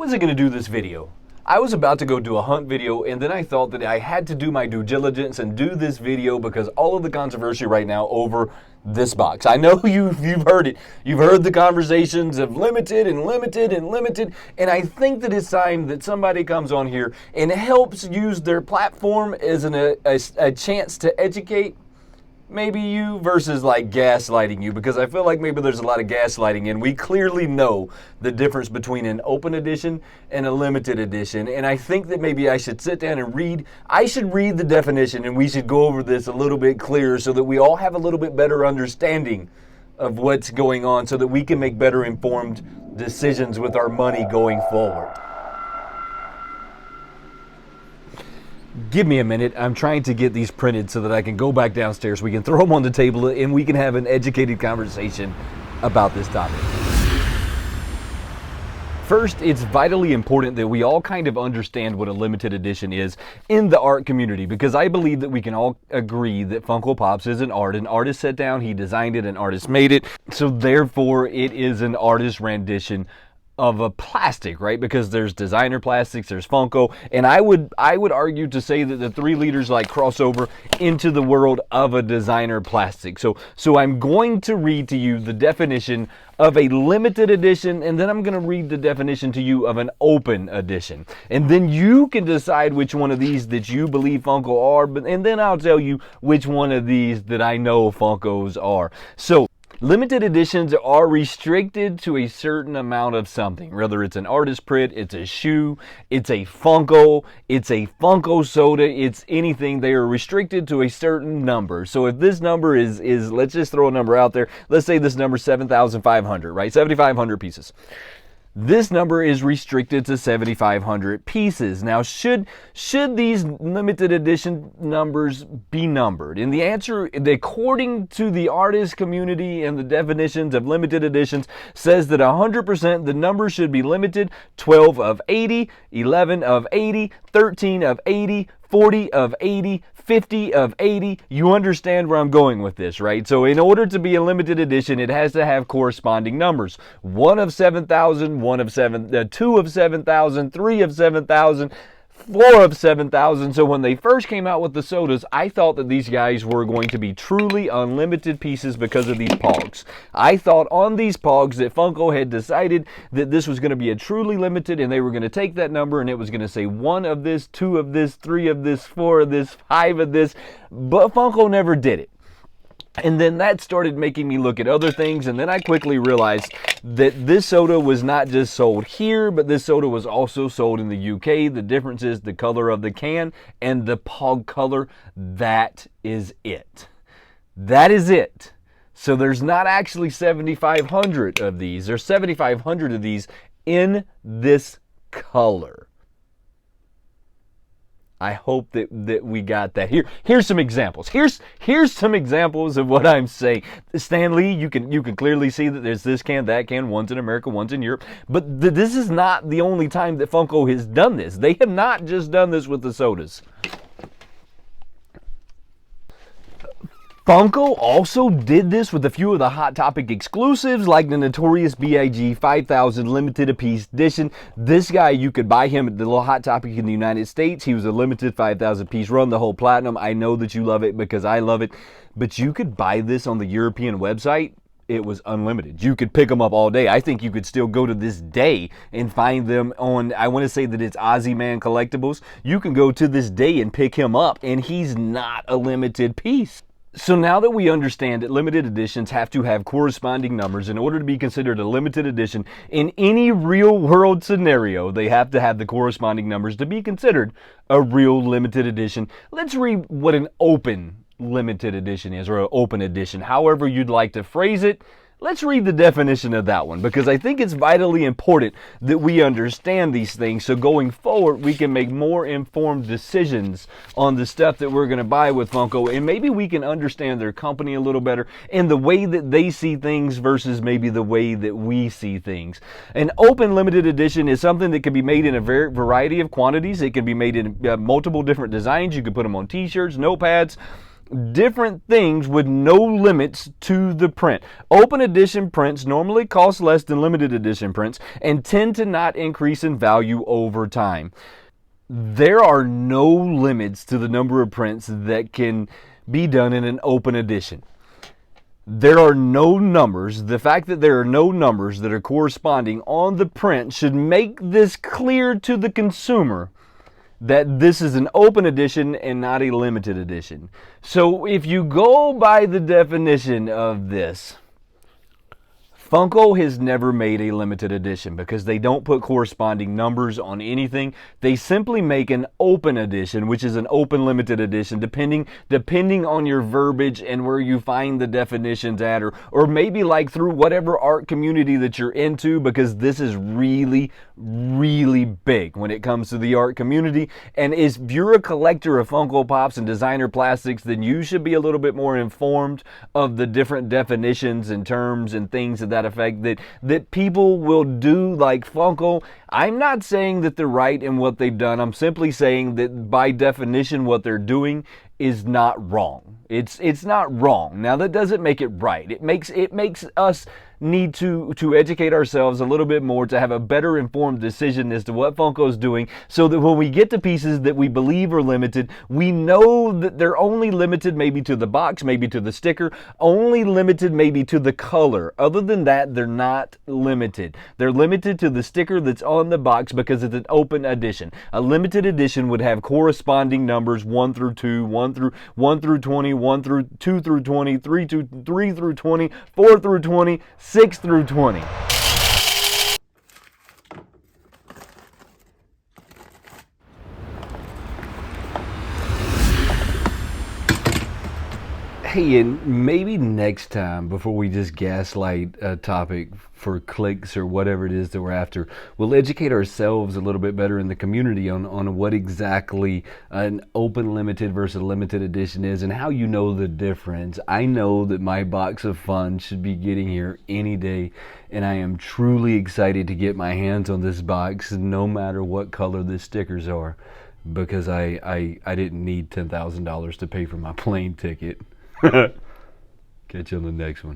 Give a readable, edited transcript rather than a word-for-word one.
wasn't going to do this video. I was about to go do a hunt video, and then I thought that I had to do my due diligence and do this video because all of the controversy right now over this box. I know you've heard it. You've heard the conversations of limited and limited and limited, and I think that it's time that somebody comes on here and helps use their platform as a chance to educate maybe you versus like gaslighting you, because I feel like maybe there's a lot of gaslighting, and we clearly know the difference between an open edition and a limited edition. And I think that maybe I should sit down and read the definition, and we should go over this a little bit clearer so that we all have a little bit better understanding of what's going on so that we can make better informed decisions with our money going forward. Give me a minute. I'm trying to get these printed so that I can go back downstairs. We can throw them on the table and we can have an educated conversation about this topic. First, it's vitally important that we all kind of understand what a limited edition is in the art community, because I believe that we can all agree that Funko Pops is an art. An artist sat down, he designed it, an artist made it, so therefore it is an artist rendition of a plastic, right? Because there's designer plastics, there's Funko, and I would argue to say that the three leaders like cross over into the world of a designer plastic. So I'm going to read to you the definition of a limited edition, and then I'm going to read the definition to you of an open edition. And then you can decide which one of these that you believe Funko are, and then I'll tell you which one of these that I know Funkos are. So limited editions are restricted to a certain amount of something, whether it's an artist print, it's a shoe, it's a Funko soda, it's anything. They are restricted to a certain number. So if this number is let's just throw a number out there. Let's say this number is 7,500, right? 7,500 pieces. This number is restricted to 7,500 pieces. Now, should these limited edition numbers be numbered? And the answer, according to the artist community and the definitions of limited editions, says that 100% the number should be limited: 12 of 80, 11 of 80, 13 of 80, 40 of 80, 50 of 80. You understand where I'm going with this, right? So in order to be a limited edition, it has to have corresponding numbers. 1 of 7,000, 2 of 7,000, 3 of 7,000, 4 of 7,000. So when they first came out with the sodas, I thought that these guys were going to be truly unlimited pieces because of these pogs. I thought on these pogs that Funko had decided that this was going to be a truly limited, and they were going to take that number and it was going to say 1 of this, 2 of this, 3 of this, 4 of this, 5 of this, but Funko never did it. And then that started making me look at other things, and then I quickly realized that this soda was not just sold here, but this soda was also sold in the UK. The difference is the color of the can and the pog color. That is it. That is it. So there's not actually 7,500 of these. There's 7,500 of these in this color. I hope that we got that. Here's some examples. Here's some examples of what I'm saying. Stan Lee, you can clearly see that there's this can, that can. One's in America, one's in Europe. But this is not the only time that Funko has done this. They have not just done this with the sodas. Funko also did this with a few of the Hot Topic exclusives, like the Notorious B.I.G. 5,000 limited a piece edition. This guy, you could buy him at the little Hot Topic in the United States. He was a limited 5,000 piece run, the whole platinum. I know that you love it because I love it. But you could buy this on the European website. It was unlimited. You could pick them up all day. I think you could still go to this day and find them on, I want to say that it's Ozzy Man Collectibles. You can go to this day and pick him up, and he's not a limited piece. So now that we understand that limited editions have to have corresponding numbers in order to be considered a limited edition, in any real world scenario, they have to have the corresponding numbers to be considered a real limited edition. Let's read what an open limited edition is, or an open edition, however you'd like to phrase it. Let's read the definition of that one, because I think it's vitally important that we understand these things, so going forward we can make more informed decisions on the stuff that we're going to buy with Funko, and maybe we can understand their company a little better and the way that they see things versus maybe the way that we see things. An open limited edition is something that can be made in a variety of quantities. It can be made in multiple different designs. You can put them on t-shirts, notepads, different things with no limits to the print. Open edition prints normally cost less than limited edition prints and tend to not increase in value over time. There are no limits to the number of prints that can be done in an open edition. There are no numbers. The fact that there are no numbers that are corresponding on the print should make this clear to the consumer that this is an open edition and not a limited edition. So if you go by the definition of this, Funko has never made a limited edition because they don't put corresponding numbers on anything. They simply make an open edition, which is an open limited edition, depending on your verbiage and where you find the definitions at, or maybe like through whatever art community that you're into, because this is really, really big when it comes to the art community. And if you're a collector of Funko Pops and designer plastics, then you should be a little bit more informed of the different definitions and terms and things of that effect that people will do like Funko. I'm not saying that they're right in what they've done. I'm simply saying that by definition what they're doing is not wrong. It's not wrong. Now that doesn't make it right. It makes us need to educate ourselves a little bit more to have a better informed decision as to what Funko's doing, so that when we get to pieces that we believe are limited, we know that they're only limited maybe to the box, maybe to the sticker, only limited maybe to the color. Other than that, they're not limited. They're limited to the sticker that's on the box because it's an open edition. A limited edition would have corresponding numbers 1 through 2, 1 through 20, 1 through 2 through 20, 3 through 20, 4 through 20, 6 through 20. Hey, and maybe next time, before we just gaslight a topic for clicks or whatever it is that we're after, we'll educate ourselves a little bit better in the community on what exactly an open limited versus limited edition is and how you know the difference. I know that my box of fun should be getting here any day, and I am truly excited to get my hands on this box no matter what color the stickers are, because I didn't need $10,000 to pay for my plane ticket. Catch you on the next one.